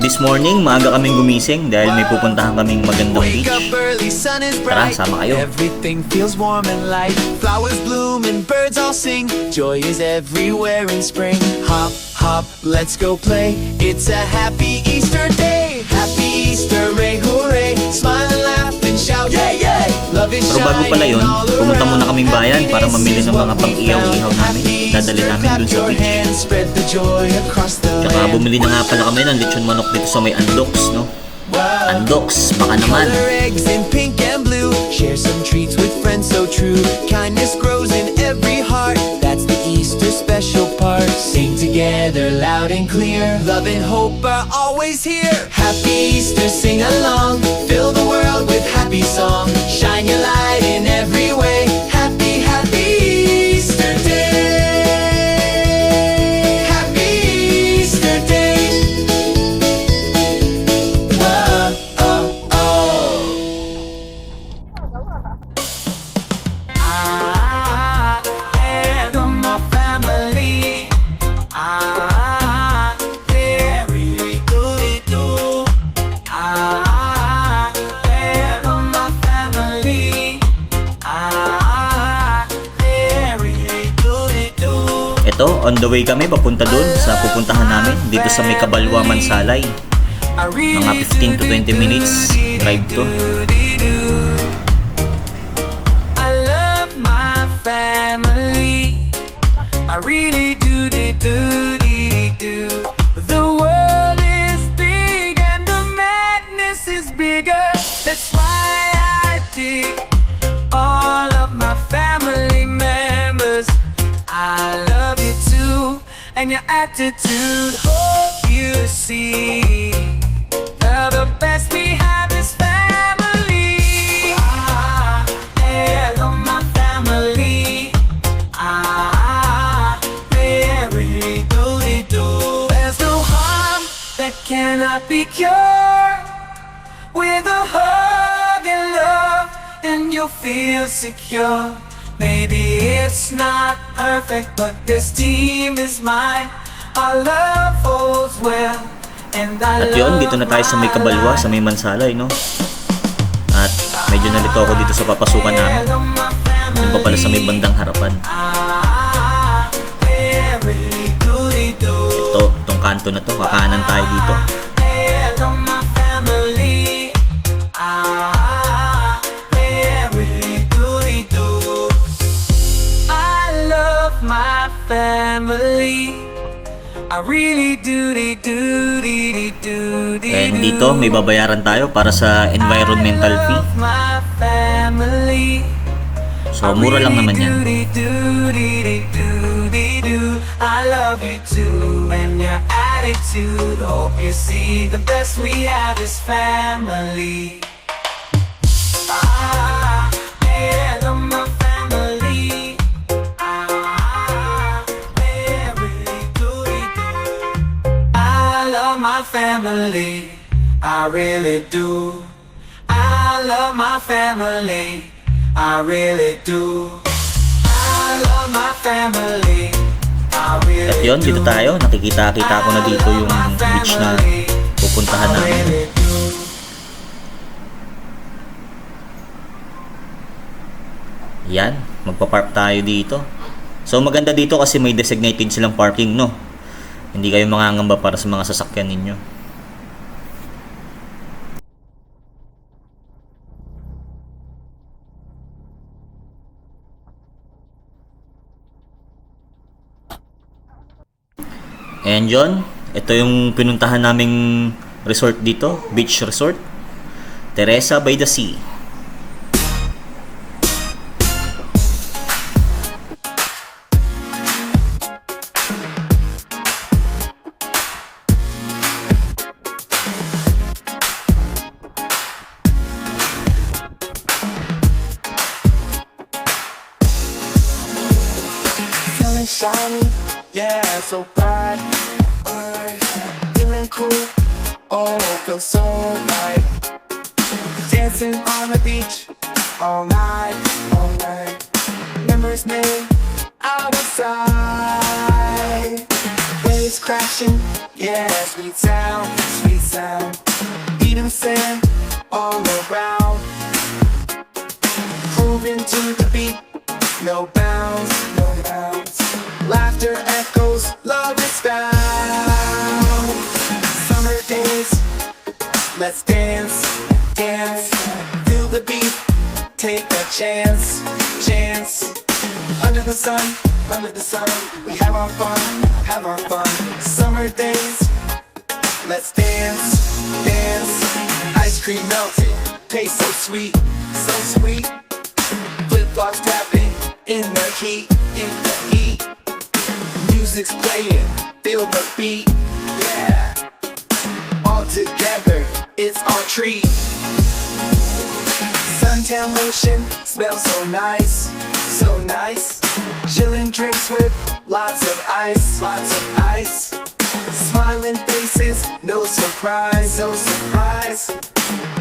This morning, maaga kaming gumising dahil may pupuntahan kaming magandang beach. Tara, sama kayo. Everything feels warm and light. Flowers bloom and birds all sing. Joy is everywhere in spring. Hop, hop, let's go play. It's a happy Easter day. Happy Easter, ray, hooray. Smile and laugh and shout, yay, yay. Love is Pero bago pala yun, pumunta muna kaming bayan para mamili ng mga pang-ihaw-ihaw namin. Dadali namin dun sa beach. Tsaka bumili na nga pala kami ng lechon manok dito sa may Andox, no? Andox, baka naman. Eggs in pink and blue. Share some treats with friends so true. Kindness grows in every heart. That's the Easter special part. Sing together loud and clear. Love and hope are always here. Happy Easter, sing along. Fill the world with happy song. Shine your light in every way. Happy, happy Easter day. Happy Easter day. Ito, on the way kami papunta dun sa pupuntahan namin dito sa may Cabalwa, Mansalay. Mga 15 to 20 minutes drive to. I love my family. I really do, do. The world is big and the madness is bigger. That's why I dig all of my family members. I love you too, and your attitude, hope you see. The best we have is family. I love my family. Very do. There's no harm that cannot be cured. With a hug and love, then you'll feel secure. Maybe it's not perfect, but this team is mine. Our love holds well, and I At yun, dito na tayo sa may Cabalwa, sa may Mansalay, no? At medyo nalito ako dito sa papasukan namin. Doon pa pala sa may bandang harapan. Ito, itong kanto na to, kakanan tayo dito. My family, I really do. And dito, may babayaran tayo para sa environmental fee. My family, So, mura lang naman yan. I love you too, and your attitude. Hope you see the best we have is family. I love my family. I love my family. I really do. I love my family. I really do. I love my family. I really At yun, dito tayo. Nakikita-kita ko na dito yung beach na pupuntahan namin. Yan, magpa-park tayo dito. So maganda dito kasi may designated silang parking, no? Hindi kayo mangangamba para sa mga sasakyan ninyo. And yun, ito yung pinuntahan naming resort dito, beach resort, Teresa by the Sea. shine so bright. Feeling cool, oh, feels so right. Dancing on the beach all night, all night. Memories made out of sight. Waves crashing, yeah, sweet sound, sweet sound. Beating sand all around. Moving to the beat, no bounds, no bounds. Laughter echoes, love is found. Summer days, let's dance, dance. Feel the beat, take a chance, chance. Under the sun, we have our fun, have our fun. Summer days, let's dance, dance. Ice cream melting, taste so sweet, so sweet. Flip-flops tapping in the heat, in the heat. Music's playing, feel the beat, yeah. All together, it's our treat. Suntan lotion smells so nice, so nice. Chillin' drinks with lots of ice, lots of ice. Smiling faces, no surprise, no surprise.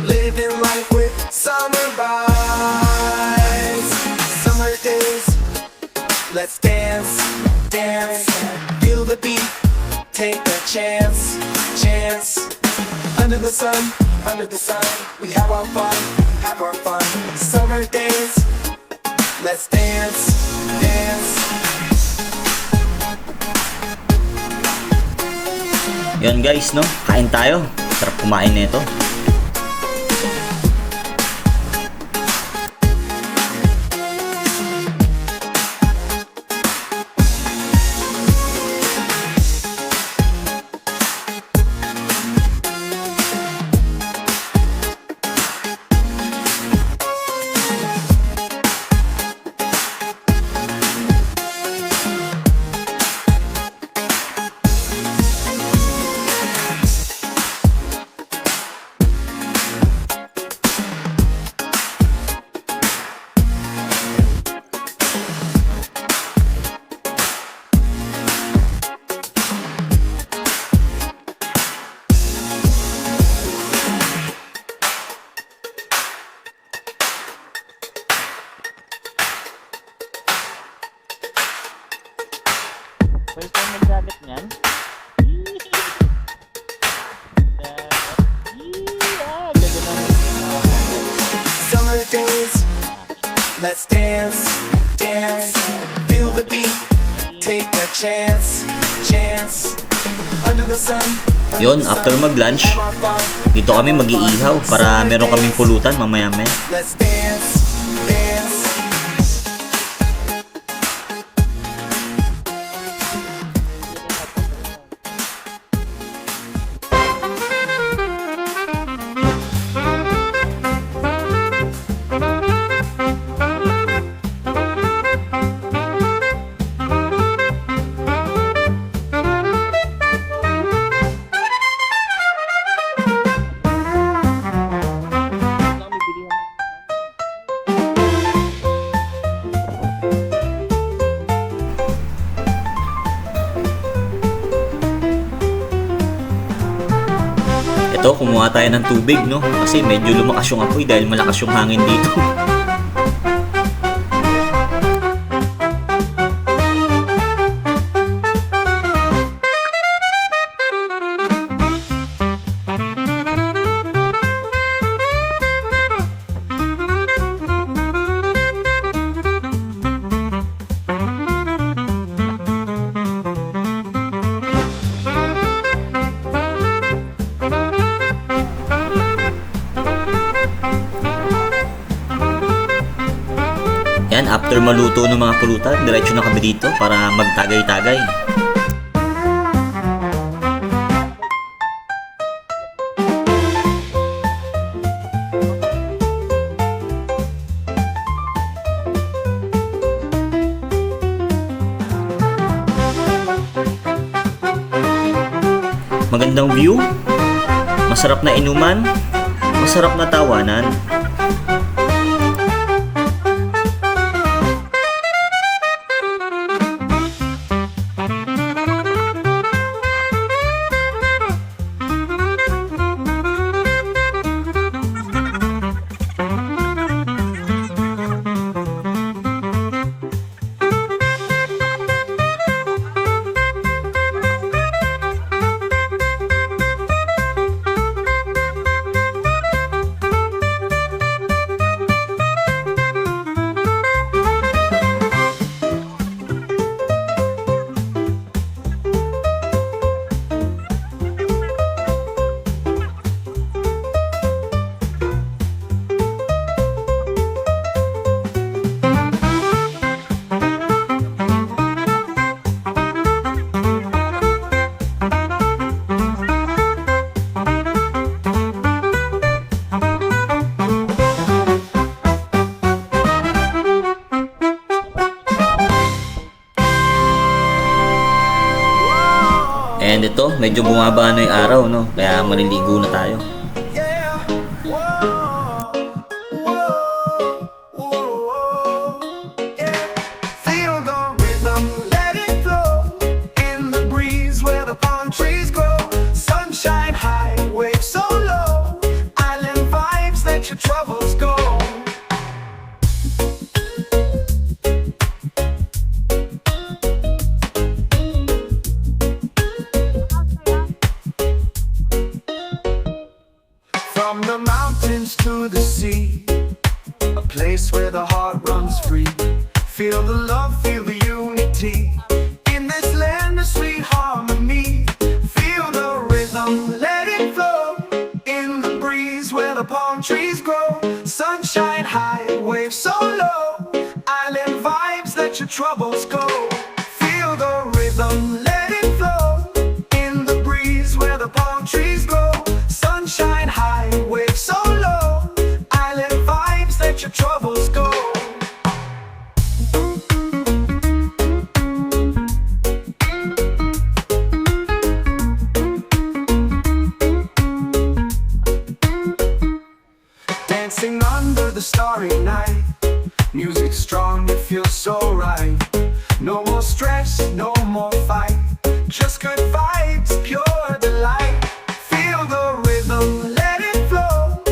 Living life with summer vibes. Summer days, let's dance, dance. Feel the beat, take a chance, chance. Under the sun, we have our fun, have our fun. Summer days, let's dance, dance. Yan guys, no? Kain tayo. Sarap kumain nito. Pwede kang nagdagat niyan? Ganda ng Summer days, let's dance, dance. Feel the beat, take a chance, chance. Under the sun. Yun, after mag-lunch, dito kami mag-iihaw para meron kaming pulutan mamaya-maya. Let's dance, dance. Ito, kumuha tayo ng tubig, no? Kasi medyo lumakas yung apoy dahil malakas yung hangin dito. Yan, after maluto ng mga pulutan, diretso na kami dito para magtagay-tagay. Magandang view, masarap na inuman, masarap na tawanan. And ito, medyo bumaba na yung araw, no? Kaya maliligo na tayo. Yeah. Whoa. Whoa. Whoa. Yeah. Feel the rhythm, let it flow. In the breeze where the palm trees grow. Sunshine high, waves so low. Island vibes, let your troubles go. From the mountains to the sea, a place where the heart runs free. Feel the love, feel the unity. In this land of sweet harmony. Feel the rhythm, let it flow. In the breeze where the palm trees grow. Sunshine high, waves so low. Island vibes, let your troubles go. Feel the rhythm, let it flow. In the breeze where the palm trees grow. Sunshine high, waves so low. Island vibes, let your troubles go. Dancing under the starry night. Music strong, it feels so right. No more stress, no more fight. Just good vibes, pure delight. Feel the rhythm, let it flow.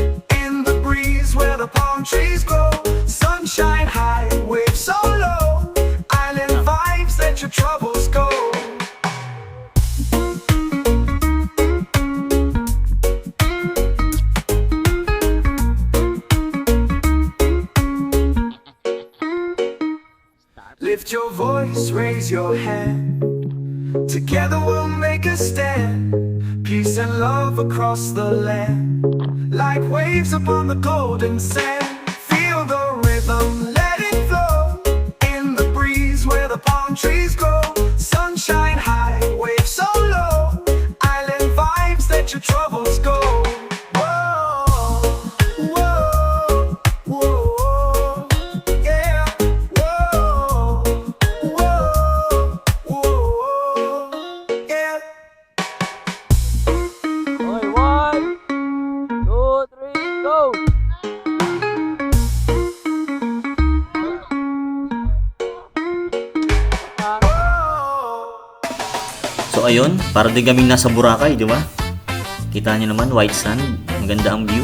In the breeze where the palm trees grow. Sunshine high, waves so low. Island vibes, let your troubles go. Lift your voice, raise your hand. Together we'll make a stand. Peace and love across the land. Like waves upon the golden sand. Feel the rhythm, let it flow. In the breeze where the palm trees grow. Sunshine high, waves so low. Island vibes, let your troubles go. Whoa, whoa, whoa, yeah. Whoa, whoa, whoa, yeah. Okay, 1, 2, 3, go! So ayun, para din kaming nasa Boracay, di ba? Kita niyo naman, white sand, maganda ang view.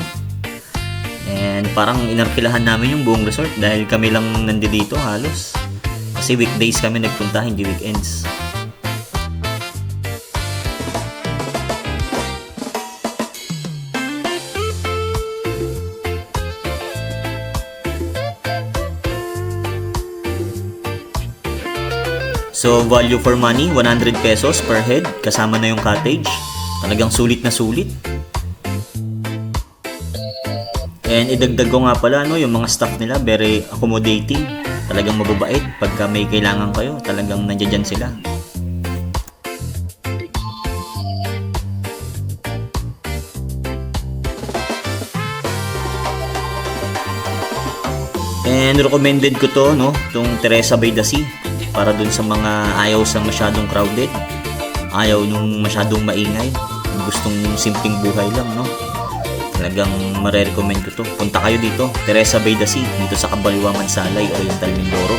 And parang inarkilahan namin yung buong resort dahil kami lang nandito halos. Kasi weekdays kami nagpunta, hindi weekends. So, value for money, 100 pesos per head, kasama na yung cottage. Talagang sulit na sulit. And idagdag ko nga pala, no, yung mga staff nila, very accommodating. Talagang mababait. Pagka may kailangan kayo, talagang nandiyan sila. And recommended ko to, no, itong Teresa by the Sea. Para dun sa mga ayaw sa masyadong crowded, ayaw nung masyadong maingay, gustong simpleng buhay lang, no? Talagang mare-recommend ko to. Punta kayo dito, Teresa by the Sea, dito sa Kabaliwa, Mansalay, Oriental, Mindoro.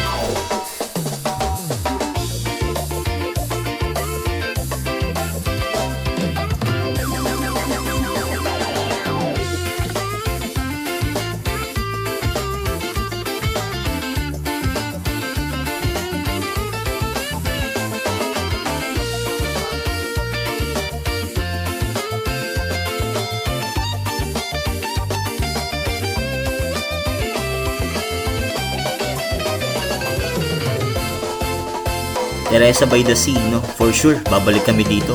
Teresa by the Sea, no? For sure, babalik kami dito.